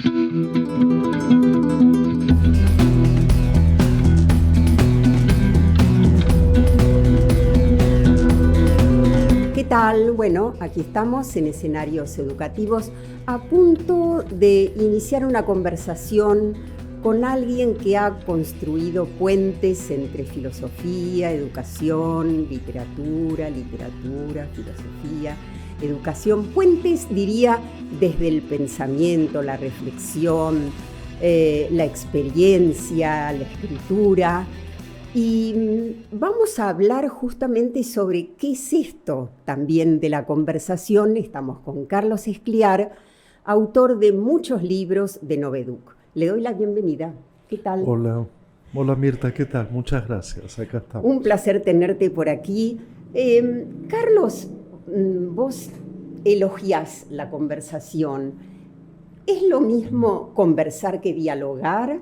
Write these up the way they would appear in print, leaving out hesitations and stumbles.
¿Qué tal? Bueno, aquí estamos en Escenarios Educativos a punto de iniciar una conversación con alguien que ha construido puentes entre filosofía, educación, literatura, filosofía, educación. Puentes, diría, desde el pensamiento, la reflexión, la experiencia, la escritura. Y vamos a hablar justamente sobre qué es esto también de la conversación. Estamos con Carlos Escliar, autor de muchos libros de Noveduc. Le doy la bienvenida. ¿Qué tal? Hola Mirta, ¿qué tal? Muchas gracias, acá estamos. Un placer tenerte por aquí. Carlos, vos elogiás la conversación. ¿Es lo mismo conversar que dialogar?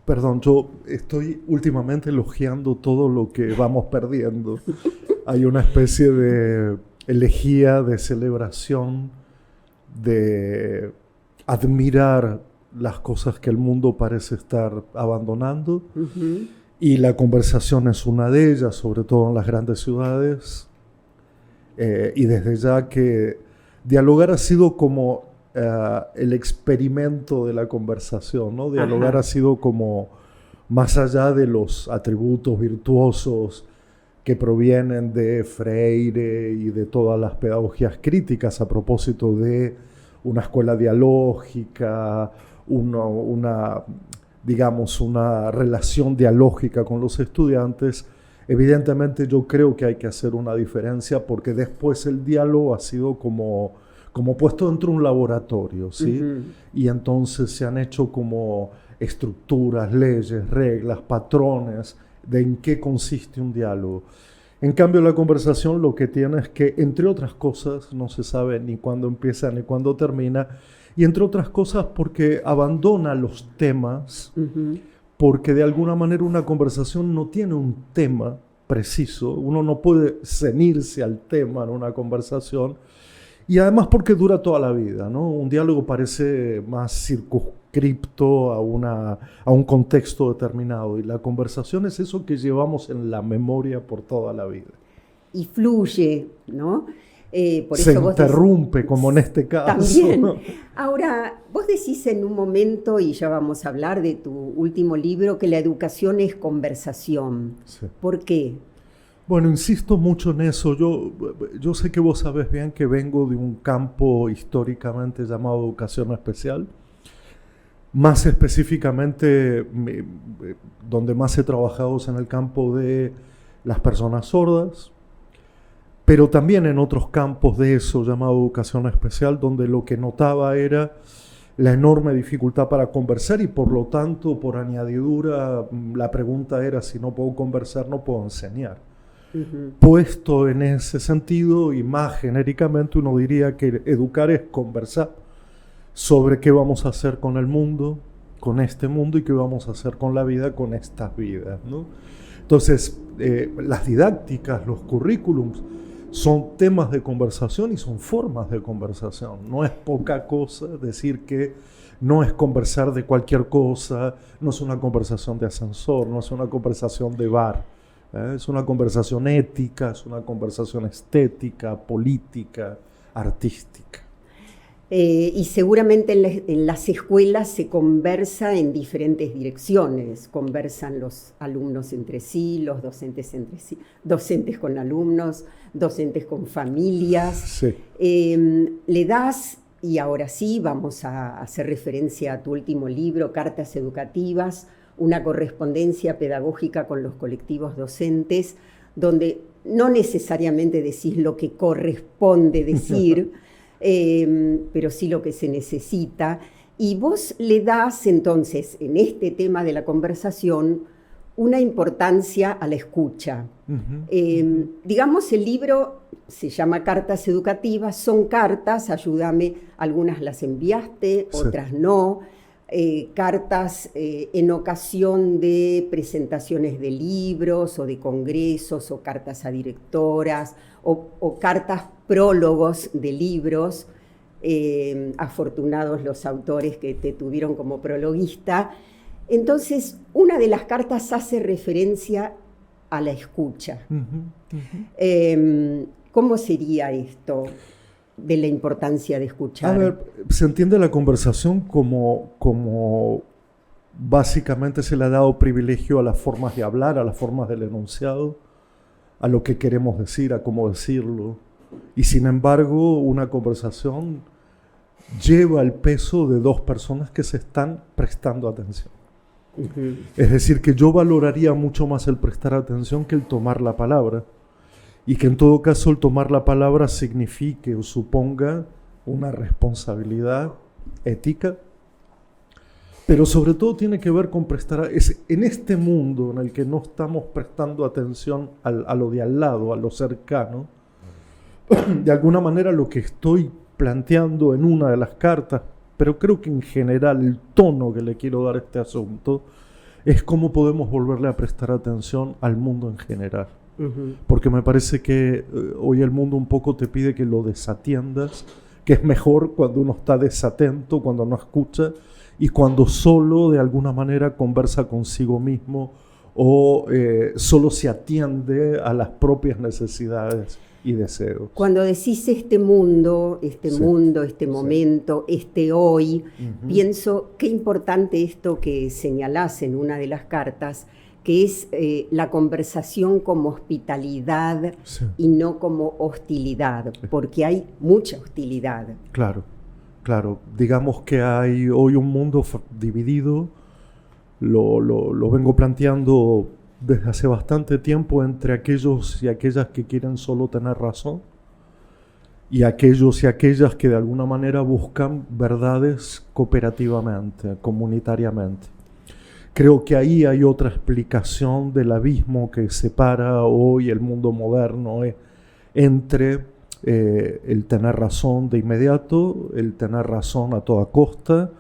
Perdón, yo estoy últimamente elogiando todo lo que vamos perdiendo. Hay una especie de elegía, de celebración, de admirar las cosas que el mundo parece estar abandonando. Uh-huh. Y la conversación es una de ellas, sobre todo en las grandes ciudades. Y desde ya que dialogar ha sido como el experimento de la conversación, ¿no? Dialogar Ajá. Ha sido como más allá de los atributos virtuosos que provienen de Freire y de todas las pedagogías críticas a propósito de una escuela dialógica, una relación dialógica con los estudiantes. Evidentemente yo creo que hay que hacer una diferencia porque después el diálogo ha sido como puesto dentro de un laboratorio, ¿sí? Uh-huh. Y entonces se han hecho como estructuras, leyes, reglas, patrones de en qué consiste un diálogo. En cambio, la conversación lo que tiene es que, entre otras cosas, no se sabe ni cuándo empieza ni cuándo termina, y entre otras cosas porque abandona los temas, uh-huh. Porque de alguna manera una conversación no tiene un tema preciso, uno no puede ceñirse al tema en una conversación, y además porque dura toda la vida, ¿no? Un diálogo parece más circunscripto a un contexto determinado, y la conversación es eso que llevamos en la memoria por toda la vida. Y fluye, ¿no? Por se eso interrumpe, como en este caso. También. Ahora, vos decís en un momento, y ya vamos a hablar de tu último libro, que la educación es conversación. Sí. ¿Por qué? Bueno, insisto mucho en eso. Yo sé que vos sabés bien que vengo de un campo históricamente llamado educación especial. Más específicamente, donde más he trabajado es en el campo de las personas sordas, pero también en otros campos de eso llamado educación especial, donde lo que notaba era la enorme dificultad para conversar y por lo tanto, por añadidura, la pregunta era: si no puedo conversar, no puedo enseñar. Uh-huh. Puesto en ese sentido y más genéricamente, uno diría que educar es conversar sobre qué vamos a hacer con el mundo, con este mundo, y qué vamos a hacer con la vida, con estas vidas, ¿no? Entonces, las didácticas, los currículums, son temas de conversación y son formas de conversación. No es poca cosa decir que no es conversar de cualquier cosa, no es una conversación de ascensor, no es una conversación de bar. Es una conversación ética, es una conversación estética, política, artística. Y seguramente en las escuelas se conversa en diferentes direcciones. Conversan los alumnos entre sí, los docentes entre sí, docentes con alumnos, docentes con familias. Sí. Le das, y ahora sí vamos a hacer referencia a tu último libro, Cartas Educativas, una correspondencia pedagógica con los colectivos docentes, donde no necesariamente decís lo que corresponde decir, pero sí lo que se necesita. Y vos le das entonces, en este tema de la conversación, una importancia a la escucha. Uh-huh. Digamos, el libro se llama Cartas Educativas, son cartas, ayúdame, algunas las enviaste, sí, otras no. Cartas en ocasión de presentaciones de libros o de congresos, o cartas a directoras, o cartas prólogos de libros. afortunados los autores que te tuvieron como prologuista. Entonces, una de las cartas hace referencia a la escucha. ¿Cómo sería esto de la importancia de escuchar? A ver, se entiende la conversación como básicamente se le ha dado privilegio a las formas de hablar, a las formas del enunciado, a lo que queremos decir, a cómo decirlo. Y sin embargo, una conversación lleva el peso de dos personas que se están prestando atención. Es decir, que yo valoraría mucho más el prestar atención que el tomar la palabra. Y que en todo caso el tomar la palabra signifique o suponga una responsabilidad ética, pero sobre todo tiene que ver con prestar... en este mundo en el que no estamos prestando atención a lo de al lado, a lo cercano, de alguna manera lo que estoy planteando en una de las cartas, pero creo que en general el tono que le quiero dar a este asunto es cómo podemos volverle a prestar atención al mundo en general. Porque me parece que hoy el mundo un poco te pide que lo desatiendas, que es mejor cuando uno está desatento, cuando no escucha y cuando solo de alguna manera conversa consigo mismo o solo se atiende a las propias necesidades y deseos. Cuando decís este mundo, este momento, este hoy, pienso qué importante esto que señalás en una de las cartas, que es la conversación como hospitalidad y no como hostilidad, porque hay mucha hostilidad. Claro. Digamos que hay hoy un mundo dividido, lo vengo planteando desde hace bastante tiempo entre aquellos y aquellas que quieren solo tener razón y aquellos y aquellas que de alguna manera buscan verdades cooperativamente, comunitariamente. Creo que ahí hay otra explicación del abismo que separa hoy el mundo moderno entre el tener razón de inmediato, el tener razón a toda costa,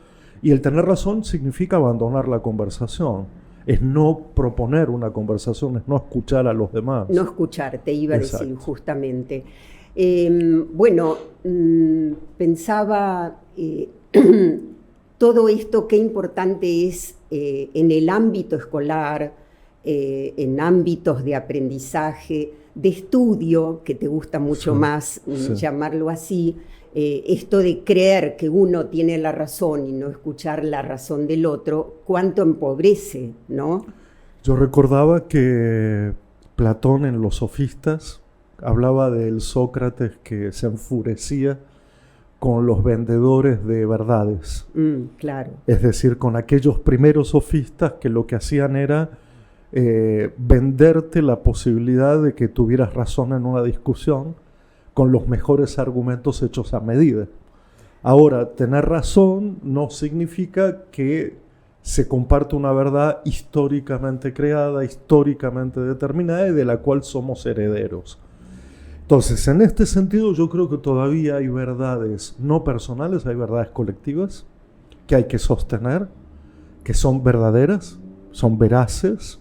y el tener razón significa abandonar la conversación. Es no proponer una conversación, es no escuchar a los demás. No escuchar, te iba a decir justamente. Pensaba todo esto, qué importante es en el ámbito escolar, en ámbitos de aprendizaje, de estudio, que te gusta mucho más llamarlo así, esto de creer que uno tiene la razón y no escuchar la razón del otro, cuánto empobrece, ¿no? Yo recordaba que Platón en los Sofistas hablaba del Sócrates que se enfurecía con los vendedores de verdades. Claro. Es decir, con aquellos primeros sofistas que lo que hacían era venderte la posibilidad de que tuvieras razón en una discusión con los mejores argumentos hechos a medida. Ahora, tener razón no significa que se comparte una verdad históricamente creada, históricamente determinada y de la cual somos herederos. Entonces, en este sentido, yo creo que todavía hay verdades no personales, hay verdades colectivas que hay que sostener, que son verdaderas, son veraces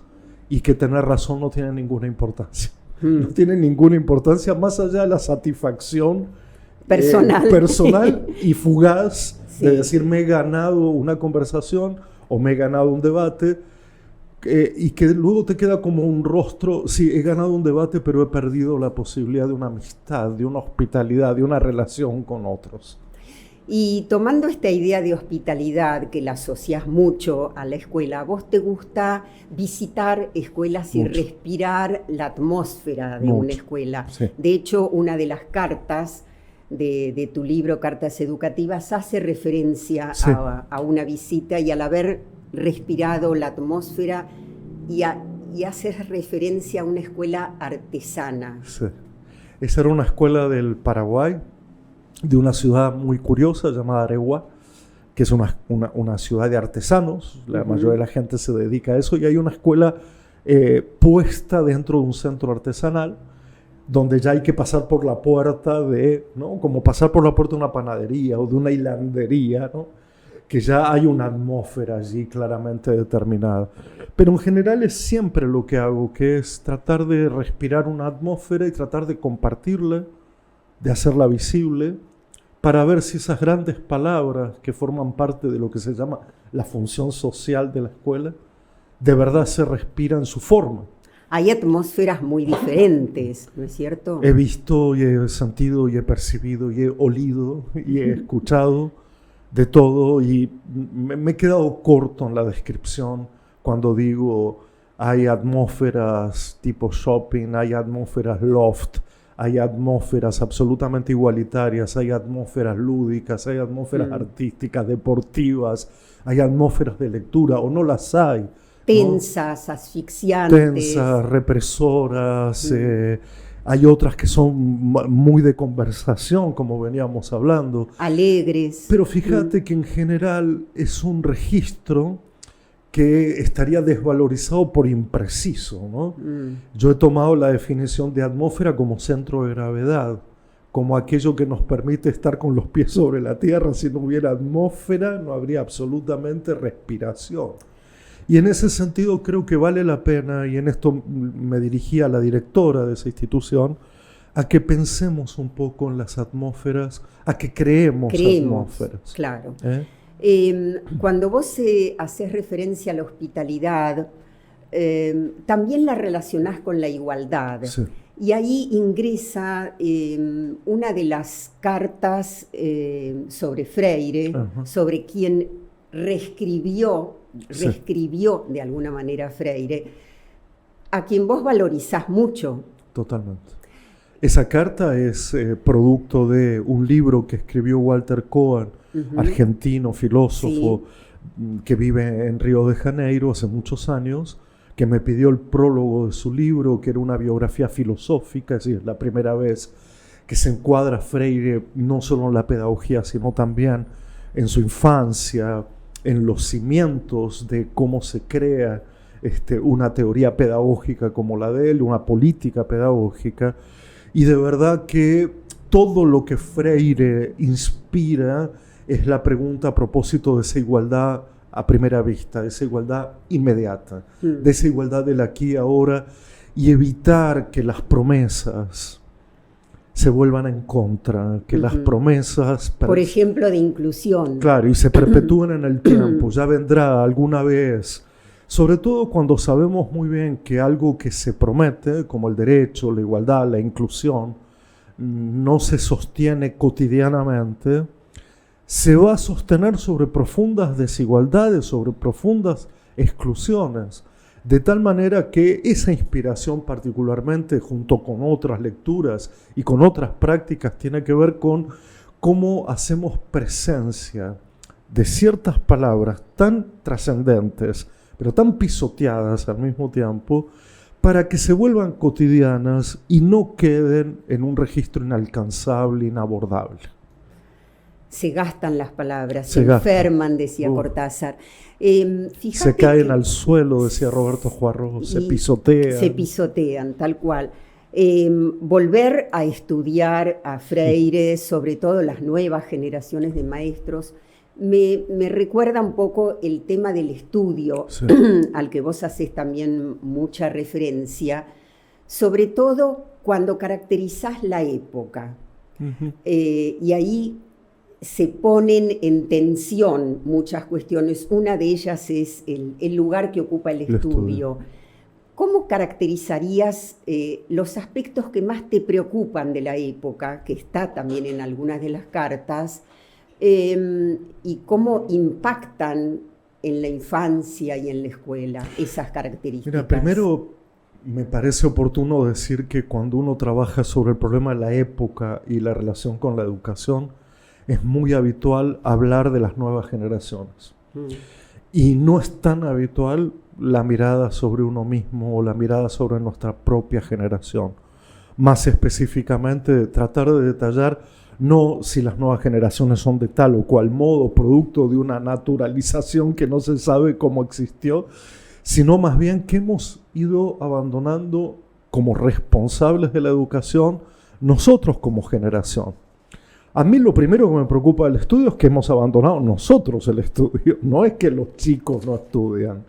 y que tener razón no tiene ninguna importancia. No tiene ninguna importancia más allá de la satisfacción personal y fugaz de decir me he ganado una conversación o me he ganado un debate y que luego te queda como un rostro, sí, he ganado un debate pero he perdido la posibilidad de una amistad, de una hospitalidad, de una relación con otros. Y tomando esta idea de hospitalidad que la asocias mucho a la escuela, ¿a vos te gusta visitar escuelas y respirar la atmósfera de una escuela? Sí. De hecho, una de las cartas de tu libro, Cartas Educativas, hace referencia a una visita y al haber respirado la atmósfera y haces referencia a una escuela artesana. Sí. Esa era una escuela del Paraguay, de una ciudad muy curiosa llamada Areguá, que es una ciudad de artesanos. La mayoría de la gente se dedica a eso, y hay una escuela puesta dentro de un centro artesanal donde ya hay que pasar por la puerta ¿no? Como pasar por la puerta de una panadería o de una hilandería, ¿no? Que ya hay una atmósfera allí claramente determinada. Pero en general es siempre lo que hago, que es tratar de respirar una atmósfera y tratar de compartirla, de hacerla visible, para ver si esas grandes palabras que forman parte de lo que se llama la función social de la escuela, de verdad se respiran su forma. Hay atmósferas muy diferentes, ¿no es cierto? He visto y he sentido y he percibido y he olido y he escuchado de todo, y me he quedado corto en la descripción cuando digo hay atmósferas tipo shopping, hay atmósferas loft, hay atmósferas absolutamente igualitarias, hay atmósferas lúdicas, hay atmósferas artísticas, deportivas, hay atmósferas de lectura, o no las hay. Tensas, ¿no? Asfixiantes. Tensas, represoras, hay otras que son muy de conversación, como veníamos hablando. Alegres. Pero fíjate que en general es un registro que estaría desvalorizado por impreciso, ¿no? Yo he tomado la definición de atmósfera como centro de gravedad, como aquello que nos permite estar con los pies sobre la tierra. Si no hubiera atmósfera, no habría absolutamente respiración. Y en ese sentido creo que vale la pena, y en esto me dirigí a la directora de esa institución, a que pensemos un poco en las atmósferas, a que creemos atmósferas. Claro. Cuando vos haces referencia a la hospitalidad, también la relacionás con la igualdad. Sí. Y ahí ingresa una de las cartas sobre Freire, sobre quien reescribió de alguna manera Freire, a quien vos valorizás mucho. Totalmente. Esa carta es producto de un libro que escribió Walter Cohen, argentino, filósofo, que vive en Río de Janeiro hace muchos años, que me pidió el prólogo de su libro, que era una biografía filosófica, es decir, la primera vez que se encuadra Freire no solo en la pedagogía, sino también en su infancia, en los cimientos de cómo se crea una teoría pedagógica como la de él, una política pedagógica, y de verdad que todo lo que Freire inspira es la pregunta a propósito de esa igualdad a primera vista, de esa igualdad inmediata, de esa igualdad del aquí y ahora, y evitar que las promesas se vuelvan en contra, que las promesas... Por ejemplo, de inclusión. Claro, y se perpetúen en el tiempo, ya vendrá alguna vez, sobre todo cuando sabemos muy bien que algo que se promete, como el derecho, la igualdad, la inclusión, no se sostiene cotidianamente, se va a sostener sobre profundas desigualdades, sobre profundas exclusiones, de tal manera que esa inspiración particularmente, junto con otras lecturas y con otras prácticas, tiene que ver con cómo hacemos presencia de ciertas palabras tan trascendentes, pero tan pisoteadas al mismo tiempo, para que se vuelvan cotidianas y no queden en un registro inalcanzable, inabordable. Se gastan las palabras, se enferman, decía Cortázar. Se caen al suelo, decía Roberto Juarro, se pisotean. Se pisotean, tal cual. Volver a estudiar a Freire, sobre todo las nuevas generaciones de maestros, me recuerda un poco el tema del estudio, al que vos haces también mucha referencia, sobre todo cuando caracterizás la época. Y ahí se ponen en tensión muchas cuestiones. Una de ellas es el lugar que ocupa el estudio. ¿Cómo caracterizarías los aspectos que más te preocupan de la época, que está también en algunas de las cartas, y cómo impactan en la infancia y en la escuela esas características? Mira, primero me parece oportuno decir que cuando uno trabaja sobre el problema de la época y la relación con la educación, es muy habitual hablar de las nuevas generaciones. Y no es tan habitual la mirada sobre uno mismo o la mirada sobre nuestra propia generación. Más específicamente, tratar de detallar no si las nuevas generaciones son de tal o cual modo, producto de una naturalización que no se sabe cómo existió, sino más bien que hemos ido abandonando como responsables de la educación nosotros como generación. A mí lo primero que me preocupa del estudio es que hemos abandonado nosotros el estudio. No es que los chicos no estudian,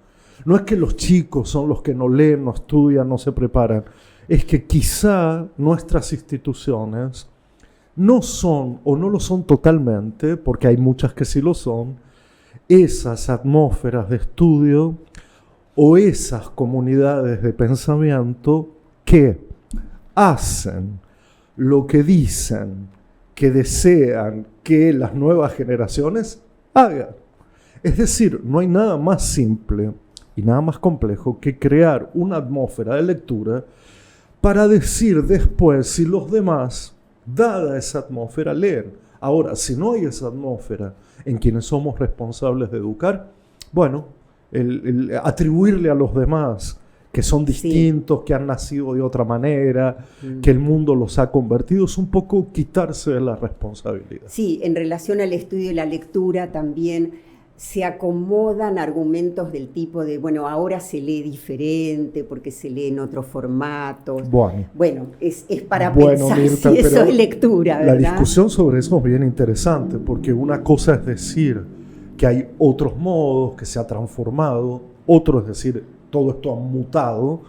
no es que los chicos son los que no leen, no estudian, no se preparan. Es que quizá nuestras instituciones no son, o no lo son totalmente, porque hay muchas que sí lo son, esas atmósferas de estudio o esas comunidades de pensamiento que hacen lo que dicen que desean que las nuevas generaciones hagan. Es decir, no hay nada más simple y nada más complejo que crear una atmósfera de lectura para decir después si los demás, dada esa atmósfera, leen. Ahora, si no hay esa atmósfera en quienes somos responsables de educar, bueno, el atribuirle a los demás que son distintos, sí, que han nacido de otra manera, que el mundo los ha convertido, es un poco quitarse de la responsabilidad. Sí, en relación al estudio y la lectura también se acomodan argumentos del tipo de, bueno, ahora se lee diferente porque se lee en otros formatos. Bueno, es para pensar, Mirta, si eso es lectura, ¿verdad? La discusión sobre eso es bien interesante, porque una cosa es decir que hay otros modos, que se ha transformado, otro es decir, todo esto ha mutado,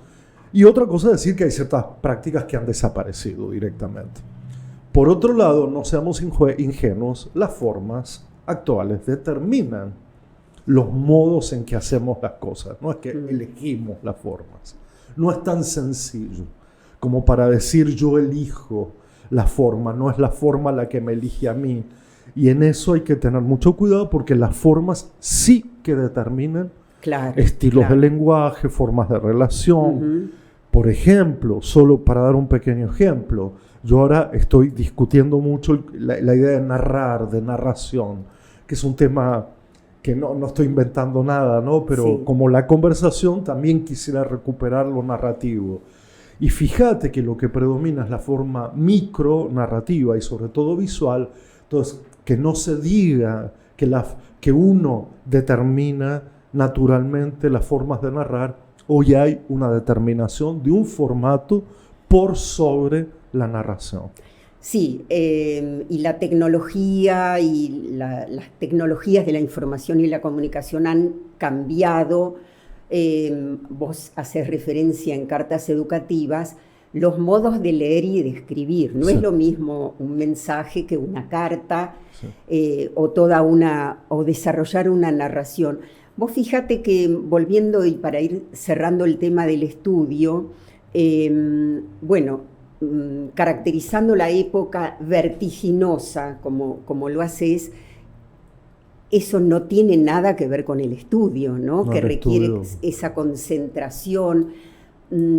y otra cosa es decir que hay ciertas prácticas que han desaparecido directamente. Por otro lado, no seamos ingenuos, las formas actuales determinan los modos en que hacemos las cosas. No es que elegimos las formas. No es tan sencillo como para decir yo elijo la forma. No es la forma la que me elige a mí. Y en eso hay que tener mucho cuidado porque las formas sí que determinan estilos de lenguaje, formas de relación. Por ejemplo, solo para dar un pequeño ejemplo, yo ahora estoy discutiendo mucho la idea de narrar, de narración, que es un tema que no estoy inventando nada, ¿no? Pero como la conversación, también quisiera recuperar lo narrativo. Y fíjate que lo que predomina es la forma micronarrativa y sobre todo visual. Entonces, que no se diga que uno determina naturalmente las formas de narrar. Hoy hay una determinación de un formato por sobre la narración. Sí, y la tecnología y las tecnologías de la información y la comunicación han cambiado. Vos haces referencia en Cartas Educativas, los modos de leer y de escribir. No es lo mismo un mensaje que una carta, o desarrollar una narración. Vos fíjate que, volviendo y para ir cerrando el tema del estudio, caracterizando la época vertiginosa como lo haces, eso no tiene nada que ver con el estudio, ¿no? Que requiere esa concentración.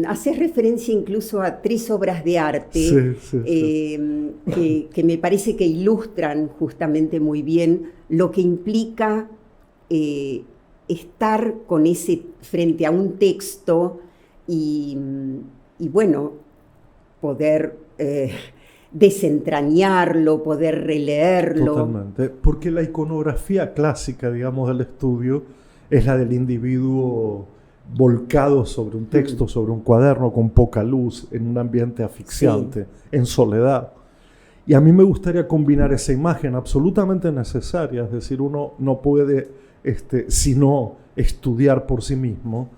Haces referencia incluso a 3 obras de arte que me parece que ilustran justamente muy bien lo que implica estar con ese frente a un texto y bueno, poder desentrañarlo, poder releerlo. Totalmente, porque la iconografía clásica, digamos, del estudio es la del individuo volcado sobre un texto, sobre un cuaderno, con poca luz, en un ambiente asfixiante, en soledad. Y a mí me gustaría combinar esa imagen absolutamente necesaria, es decir, uno no puede, sino estudiar por sí mismo,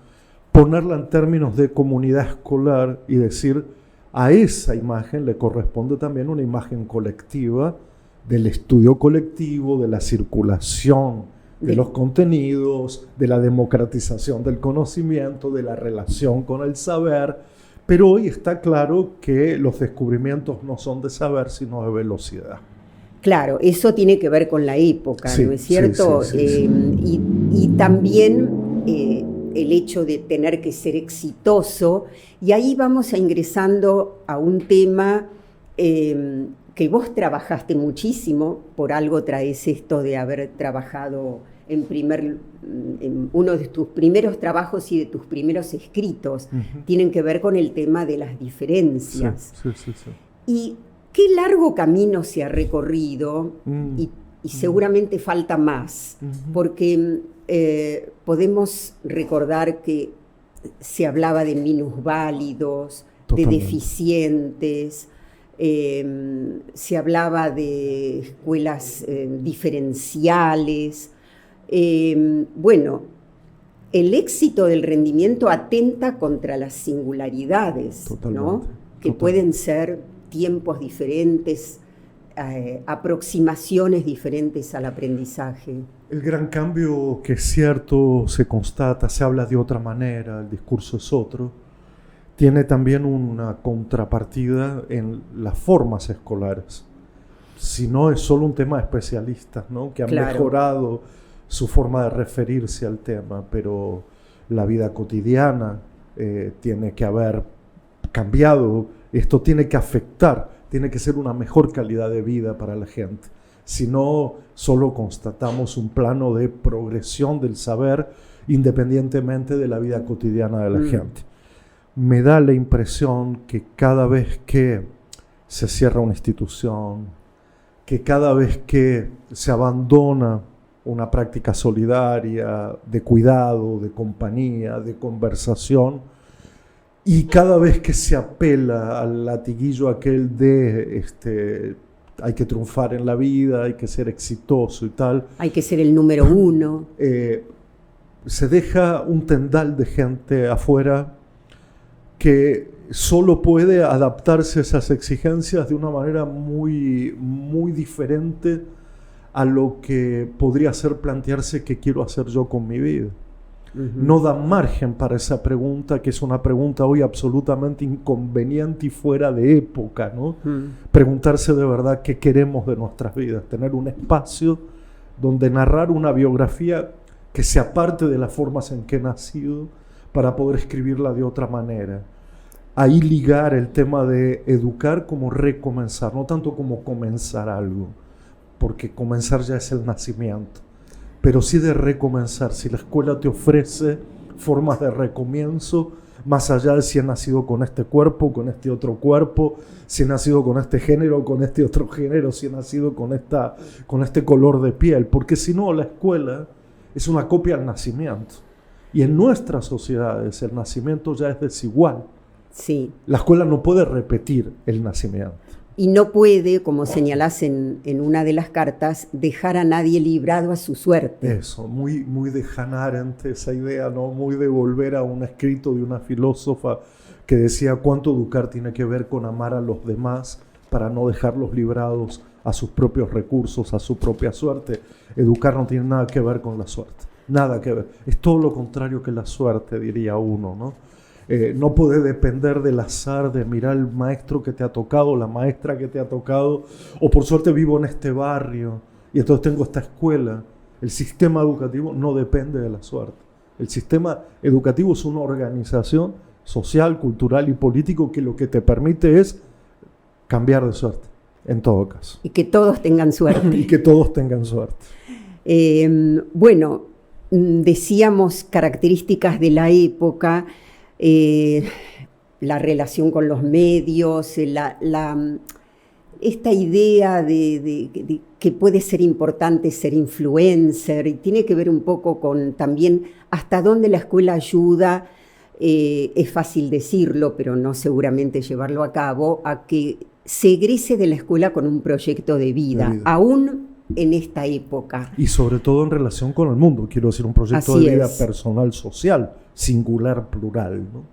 ponerla en términos de comunidad escolar y decir, a esa imagen le corresponde también una imagen colectiva del estudio colectivo, de la circulación de los contenidos, de la democratización del conocimiento, de la relación con el saber. Pero hoy está claro que los descubrimientos no son de saber, sino de velocidad. Claro, eso tiene que ver con la época, ¿no es cierto? Y también el hecho de tener que ser exitoso, y ahí vamos ingresando a un tema que vos trabajaste muchísimo, por algo traes esto de haber trabajado en uno de tus primeros trabajos y de tus primeros escritos, tienen que ver con el tema de las diferencias. Sí. Y qué largo camino se ha recorrido, y seguramente falta más, porque podemos recordar que se hablaba de minusválidos, de deficientes, se hablaba de escuelas diferenciales. Bueno, el éxito del rendimiento atenta contra las singularidades, ¿no? Que pueden ser tiempos diferentes, aproximaciones diferentes al aprendizaje. El gran cambio que es cierto, se constata, se habla de otra manera, el discurso es otro, tiene también una contrapartida en las formas escolares. Si no es solo un tema de especialistas, ¿no? Que han mejorado su forma de referirse al tema, pero la vida cotidiana tiene que haber cambiado, esto tiene que afectar, tiene que ser una mejor calidad de vida para la gente. Si no, solo constatamos un plano de progresión del saber independientemente de la vida cotidiana de la gente. Me da la impresión que cada vez que se cierra una institución, que cada vez que se abandona una práctica solidaria, de cuidado, de compañía, de conversación, y cada vez que se apela al latiguillo aquel de hay que triunfar en la vida, hay que ser exitoso y tal. Hay que ser el número uno. Se deja un tendal de gente afuera que solo puede adaptarse a esas exigencias de una manera muy, muy diferente a lo que podría ser plantearse qué quiero hacer yo con mi vida. No da margen para esa pregunta, que es una pregunta hoy absolutamente inconveniente y fuera de época, ¿no? Preguntarse de verdad qué queremos de nuestras vidas, tener un espacio donde narrar una biografía que se aparte de las formas en que he nacido para poder escribirla de otra manera. Ahí ligar el tema de educar como recomenzar, no tanto como comenzar algo, porque comenzar ya es el nacimiento, pero sí de recomenzar. Si la escuela te ofrece formas de recomienzo, más allá de si he nacido con este cuerpo, con este otro cuerpo, si he nacido con este género, con este otro género, si he nacido con este color de piel, porque si no, la escuela es una copia del nacimiento. Y en nuestras sociedades el nacimiento ya es desigual. Sí. La escuela no puede repetir el nacimiento. Y no puede, como señalás en una de las cartas, dejar a nadie librado a su suerte. Eso, muy, muy de Hannah Arendt esa idea, ¿no? Muy de volver a un escrito de una filósofa que decía cuánto educar tiene que ver con amar a los demás para no dejarlos librados a sus propios recursos, a su propia suerte. Educar no tiene nada que ver con la suerte, nada que ver. Es todo lo contrario que la suerte, diría uno, ¿no? No puede depender del azar, de mirar el maestro que te ha tocado, la maestra que te ha tocado, o por suerte vivo en este barrio y entonces tengo esta escuela. El sistema educativo no depende de la suerte. El sistema educativo es una organización social, cultural y político que lo que te permite es cambiar de suerte, en todo caso. Y que todos tengan suerte. Y que todos tengan suerte. Bueno, decíamos características de la época. La relación con los medios, esta idea de que puede ser importante ser influencer, y tiene que ver un poco con también hasta dónde la escuela ayuda, es fácil decirlo, pero no seguramente llevarlo a cabo, a que se egrese de la escuela con un proyecto de vida. Aún en esta época. Y sobre todo en relación con el mundo, quiero decir, un proyecto Así de vida es. personal, social, singular, plural, ¿no?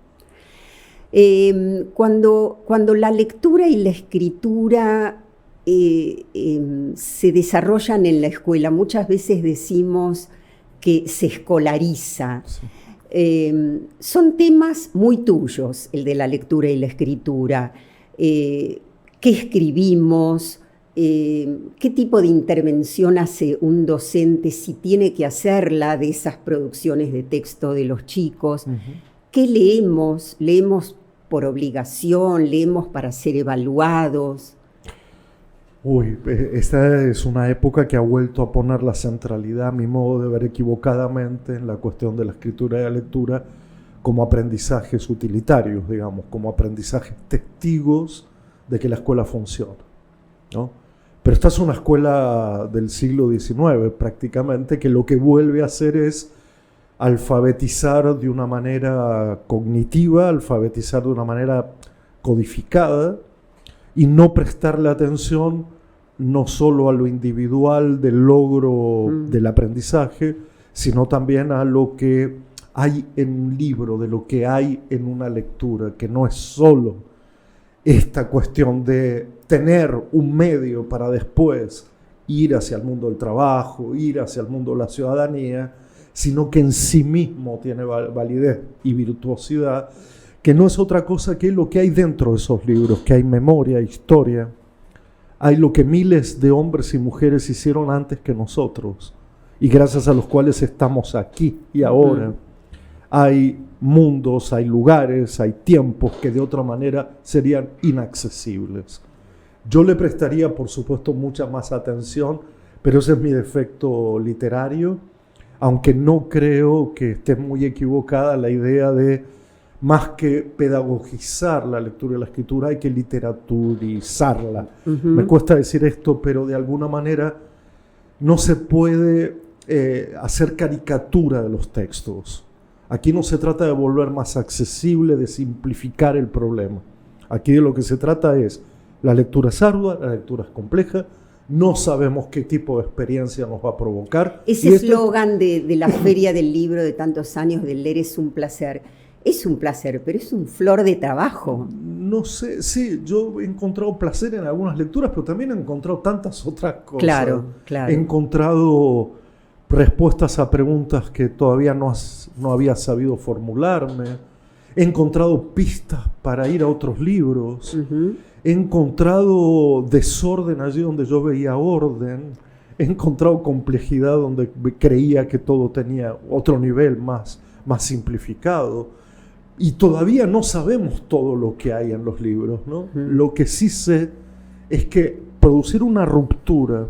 Cuando la lectura y la escritura se desarrollan en la escuela, muchas veces decimos que se escolariza. Sí. Son temas muy tuyos, el de la lectura y la escritura. ¿Qué escribimos? ¿Qué tipo de intervención hace un docente si tiene que hacerla de esas producciones de texto de los chicos? ¿Qué leemos? ¿Leemos por obligación? ¿Leemos para ser evaluados? Uy, esta es una época que ha vuelto a poner la centralidad, a mi modo de ver equivocadamente, en la cuestión de la escritura y la lectura como aprendizajes utilitarios, digamos, como aprendizajes testigos de que la escuela funciona, ¿no? Pero esta es una escuela del siglo XIX prácticamente, que lo que vuelve a hacer es alfabetizar de una manera cognitiva, alfabetizar de una manera codificada y no prestarle atención no solo a lo individual del logro del aprendizaje, sino también a lo que hay en un libro, de lo que hay en una lectura, que no es solo esta cuestión de tener un medio para después ir hacia el mundo del trabajo, ir hacia el mundo de la ciudadanía, sino que en sí mismo tiene validez y virtuosidad, que no es otra cosa que lo que hay dentro de esos libros, que hay memoria, historia, hay lo que miles de hombres y mujeres hicieron antes que nosotros, y gracias a los cuales estamos aquí y ahora. Hay mundos, hay lugares, hay tiempos que de otra manera serían inaccesibles. Yo le prestaría, por supuesto, mucha más atención, pero ese es mi defecto literario, aunque no creo que esté muy equivocada la idea de, más que pedagogizar la lectura y la escritura, hay que literaturizarla. Me cuesta decir esto, pero de alguna manera no se puede hacer caricatura de los textos. Aquí no se trata de volver más accesible, de simplificar el problema. Aquí de lo que se trata es, la lectura es ardua, la lectura es compleja, no sabemos qué tipo de experiencia nos va a provocar. Ese eslogan de la Feria del Libro de tantos años, de leer es un placer, pero es un flor de trabajo. No sé, sí, yo he encontrado placer en algunas lecturas, pero también he encontrado tantas otras cosas. Claro. He encontrado respuestas a preguntas que todavía no había sabido formularme. He encontrado pistas para ir a otros libros. He encontrado desorden allí donde yo veía orden. He encontrado complejidad donde creía que todo tenía otro nivel más simplificado. Y todavía no sabemos todo lo que hay en los libros, ¿no? Lo que sí sé es que producir una ruptura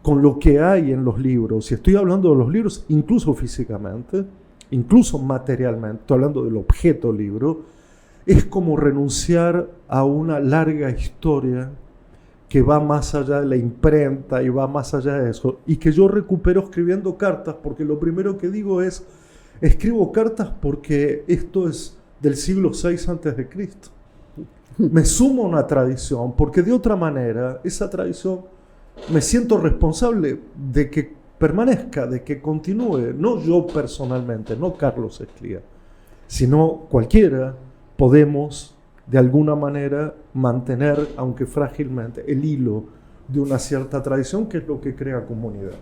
con lo que hay en los libros, y estoy hablando de los libros incluso físicamente, incluso materialmente, estoy hablando del objeto libro, es como renunciar a una larga historia que va más allá de la imprenta y va más allá de eso, y que yo recupero escribiendo cartas, porque lo primero que digo es, escribo cartas porque esto es del siglo VI a.C. Me sumo a una tradición, porque de otra manera, esa tradición me siento responsable de que permanezca, de que continúe, no yo personalmente, no Carlos Escliar, sino cualquiera podemos de alguna manera mantener, aunque frágilmente, el hilo de una cierta tradición, que es lo que crea comunidad.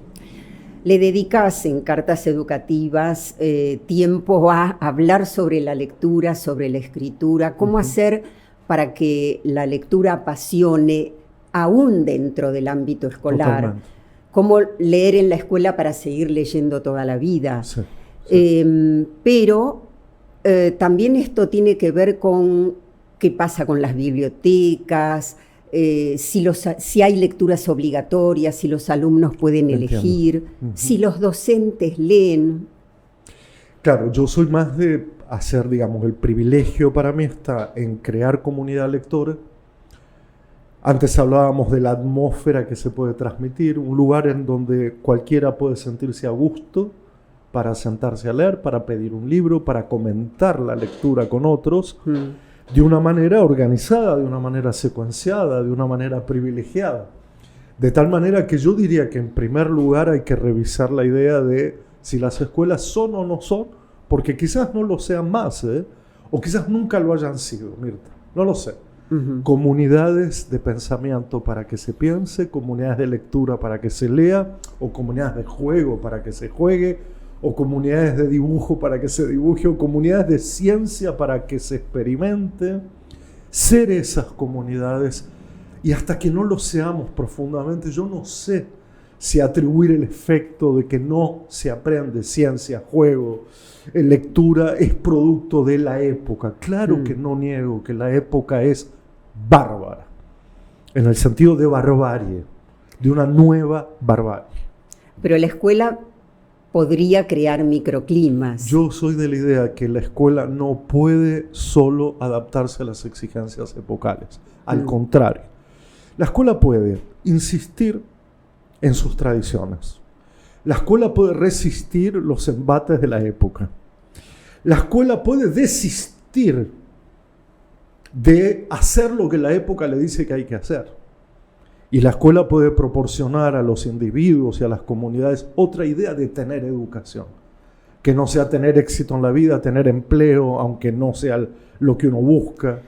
Le dedicas en Cartas Educativas tiempo a hablar sobre la lectura, sobre la escritura, cómo hacer para que la lectura apasione aún dentro del ámbito escolar. Totalmente. Cómo leer en la escuela para seguir leyendo toda la vida. Sí. Pero también esto tiene que ver con qué pasa con las bibliotecas, si hay lecturas obligatorias, si los alumnos pueden elegir, si los docentes leen. Claro, yo soy más de hacer, digamos, el privilegio para mí está en crear comunidad lectora. Antes hablábamos de la atmósfera que se puede transmitir, un lugar en donde cualquiera puede sentirse a gusto para sentarse a leer, para pedir un libro, para comentar la lectura con otros, de una manera organizada, de una manera secuenciada, de una manera privilegiada. De tal manera que yo diría que en primer lugar hay que revisar la idea de si las escuelas son o no son, porque quizás no lo sean más, o quizás nunca lo hayan sido, Mirta, no lo sé. Comunidades de pensamiento para que se piense, comunidades de lectura para que se lea, o comunidades de juego para que se juegue, o comunidades de dibujo para que se dibuje, o comunidades de ciencia para que se experimente. Ser esas comunidades, y hasta que no lo seamos profundamente, yo no sé si atribuir el efecto de que no se aprende ciencia, juego, lectura, es producto de la época. Claro que no niego que la época es bárbara, en el sentido de barbarie, de una nueva barbarie. Pero la escuela podría crear microclimas. Yo soy de la idea que la escuela no puede solo adaptarse a las exigencias epocales. Al contrario, la escuela puede insistir en sus tradiciones. La escuela puede resistir los embates de la época. La escuela puede desistir de hacer lo que la época le dice que hay que hacer. Y la escuela puede proporcionar a los individuos y a las comunidades otra idea de tener educación, que no sea tener éxito en la vida, tener empleo, aunque no sea lo que uno busca.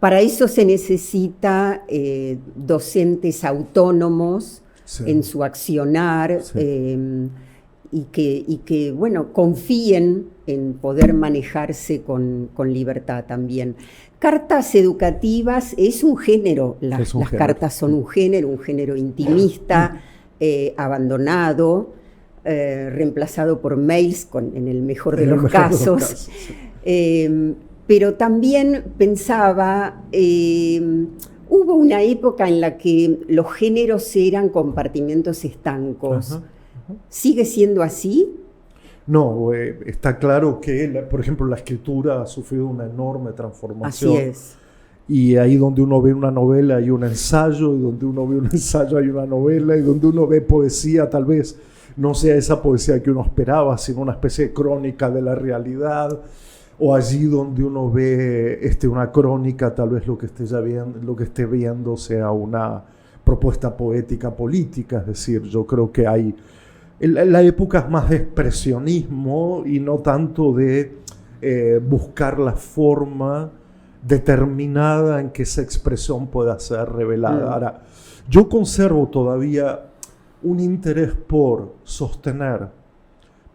Para eso se necesita docentes autónomos en su accionar, y que, bueno, confíen en poder manejarse con libertad también. Cartas educativas es un género, las cartas son un género intimista, abandonado, reemplazado por mails en el mejor de los casos. Pero también pensaba, hubo una época en la que los géneros eran compartimentos estancos. ¿Sigue siendo así? No, está claro que, por ejemplo, la escritura ha sufrido una enorme transformación. Así es. Y ahí donde uno ve una novela hay un ensayo, y donde uno ve un ensayo hay una novela, y donde uno ve poesía, tal vez no sea esa poesía que uno esperaba, sino una especie de crónica de la realidad, o allí donde uno ve una crónica, tal vez lo que esté viendo sea una propuesta poética política. Es decir, yo creo que hay la época es más de expresionismo y no tanto de buscar la forma determinada en que esa expresión pueda ser revelada. Ahora, yo conservo todavía un interés por sostener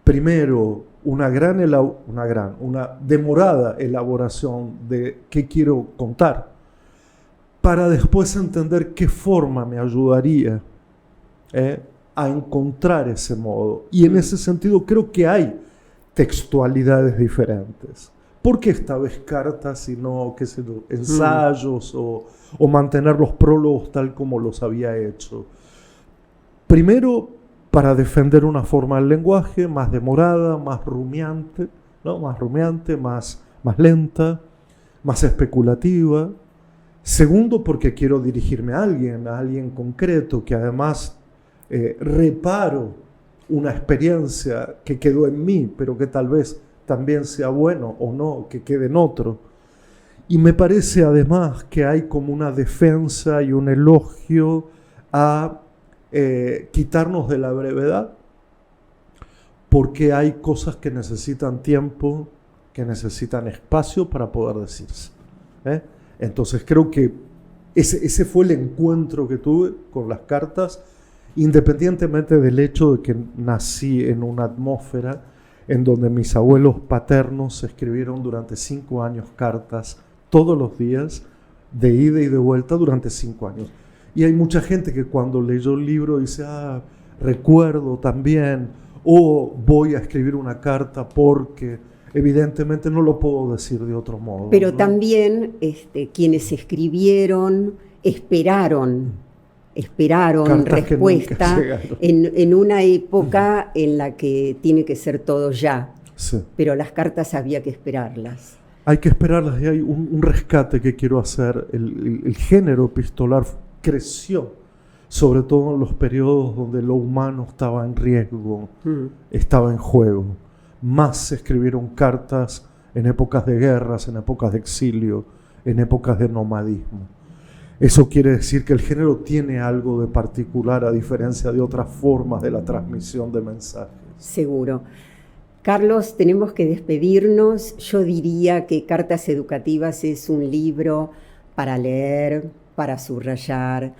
primero una demorada elaboración de qué quiero contar, para después entender qué forma me ayudaría a encontrar ese modo. Y en ese sentido creo que hay textualidades diferentes. ¿Por qué esta vez cartas y no, qué sé yo, ensayos o mantener los prólogos tal como los había hecho? Primero, para defender una forma del lenguaje más demorada, más rumiante, ¿no? más lenta, más especulativa. Segundo, porque quiero dirigirme a alguien concreto, que además reparo una experiencia que quedó en mí, pero que tal vez también sea bueno o no, que quede en otro. Y me parece además que hay como una defensa y un elogio a quitarnos de la brevedad, porque hay cosas que necesitan tiempo, que necesitan espacio para poder decirse. Entonces creo que ese fue el encuentro que tuve con las cartas, independientemente del hecho de que nací en una atmósfera en donde mis abuelos paternos escribieron durante 5 años cartas todos los días, de ida y de vuelta durante 5 años. Y hay mucha gente que cuando leyó el libro dice, recuerdo también, o voy a escribir una carta porque evidentemente no lo puedo decir de otro modo. Pero ¿no? También quienes escribieron esperaron respuesta en una época en la que tiene que ser todo ya. Sí. Pero las cartas había que esperarlas. Hay que esperarlas y hay un rescate que quiero hacer. El género epistolar creció, sobre todo en los periodos donde lo humano estaba en riesgo, estaba en juego. Más se escribieron cartas en épocas de guerras, en épocas de exilio, en épocas de nomadismo. Eso quiere decir que el género tiene algo de particular a diferencia de otras formas de la transmisión de mensajes. Seguro. Carlos, tenemos que despedirnos. Yo diría que Cartas Educativas es un libro para leer, para subrayar,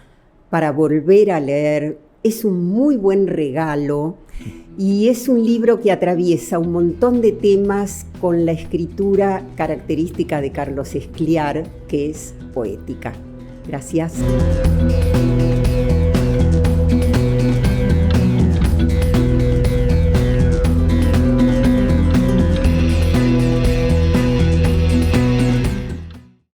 para volver a leer. Es un muy buen regalo y es un libro que atraviesa un montón de temas con la escritura característica de Carlos Escliar, que es poética. Gracias.